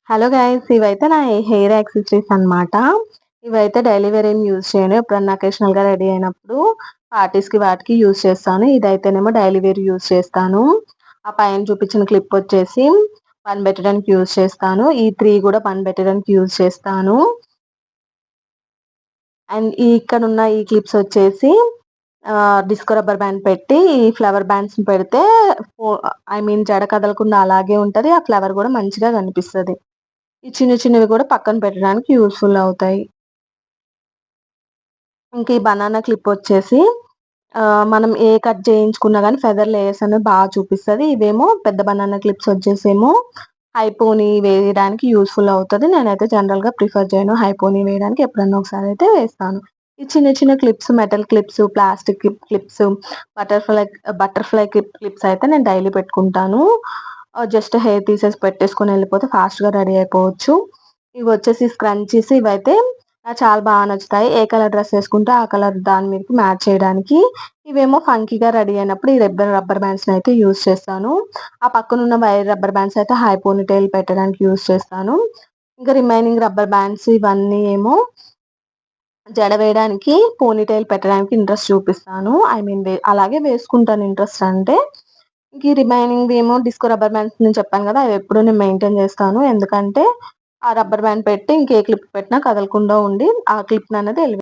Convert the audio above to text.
Hello guys! ఇవైతే నా hair accessories అన్నమాట. ఇవైతే డైలీ వేర్ ఏం యూజ్ చేయను. ఎప్పుడన్నా అకేషనల్‌గా రెడీ అయినప్పుడు పార్టీస్‌కి వాటికి యూజ్ చేస్తాను. ఇదైతేనేమో డైలీ వేర్ యూజ్ చేస్తాను. ఆ పైన చూపించిన క్లిప్ వచ్చేసి పని పెట్టడానికి యూజ్ చేస్తాను. ఈ 3 కూడా పని పెట్టడానికి యూజ్ చేస్తాను. అండ్ ఇక్కడున్న ఈ క్లిప్స్ వచ్చేసి డిస్కో రబ్బర్ బ్యాండ్ పెట్టి ఈ ఫ్లవర్ బ్యాండ్స్‌ని పెడితే ఫో ఐ మీన్ జడ కదలకుండా అలాగే ఉంటది. ఆ ఫ్లవర్ కూడా మంచిగా కనిపిస్తది. ఈ చిన్న చిన్నవి కూడా పక్కన పెట్టడానికి యూజ్‌ఫుల్ అవుతాయి. ఇంక ఈ బనానా క్లిప్పొచ్చేసి మనం ఏ కట్ చేయించుకున్నా గానీ ఫెదర్ లేయర్స్ అనేది చూపిస్తది. ఇవేమో పెద్ద బనానా క్లిప్స్ వచ్చేసేమో హై పోనీ వేయడానికి యూజ్‌ఫుల్ అవుతది. నేనైతే జనరల్‌గా ప్రిఫర్ చేయను హై పోనీ వేయడానికి. ఎప్పుడన్నా ఒకసారయితే వేస్తాను. ఈ చిన్న చిన్న clips, metal clips, plastic clips, butterfly butterfly clips అయితే నేను డైలీ పెట్టుకుంటాను. జస్ట్ హెయిర్ తీసేసి పెట్టేసుకొని ఎళ్ళిపోతే ఫాస్ట్‌గా రెడీ అయిపోవచ్చు. ఇవొచ్చేసి స్క్రంచీస్ ఇవైతే నాకు చాలా నచ్చుతాయి. ఏ కలర్ డ్రెస్ ఏసుకుంటే ఆ కలర్ దాని మీదకి మ్యాచ్ చేయడానికి. ఇవేమో ఫంకీగా రెడీ అయినప్పుడు ఈ రబ్బర్ బ్యాండ్స్‌నయితే యూజ్ చేస్తాను. ఆ పక్కనున్న వైర్ రబ్బర్ బ్యాండ్స్ అయితే హై పోనీటెయిల్ పెట్టడానికి యూజ్ చేస్తాను. ఇంకా రిమైనింగ్ రబ్బర్ బ్యాండ్స్ ఇవన్నీ ఏమో జడ వేయడానికి, పోనీటెయిల్ పెట్టడానికి ఇంట్రెస్ట్ చూపిస్తాను. ఐ మీన్ అలాగే వేసుకుంటాను ఇంట్రెస్ట్ అంటే. ఇంక ఈ రిమైనింగ్‌వేమో డిస్కో రబ్బర్ బ్యాండ్స్ నేను చెప్పాను గదా! అవెప్పుడూ నేను మెయింటైన్ చేస్తాను. ఎందుకంటే ఆ రబ్బర్ బ్యాండ్ పెట్టి ఇంకే క్లిప్ పెట్టినా కదలకుండా ఉండి ఆ క్లిప్‌ననేది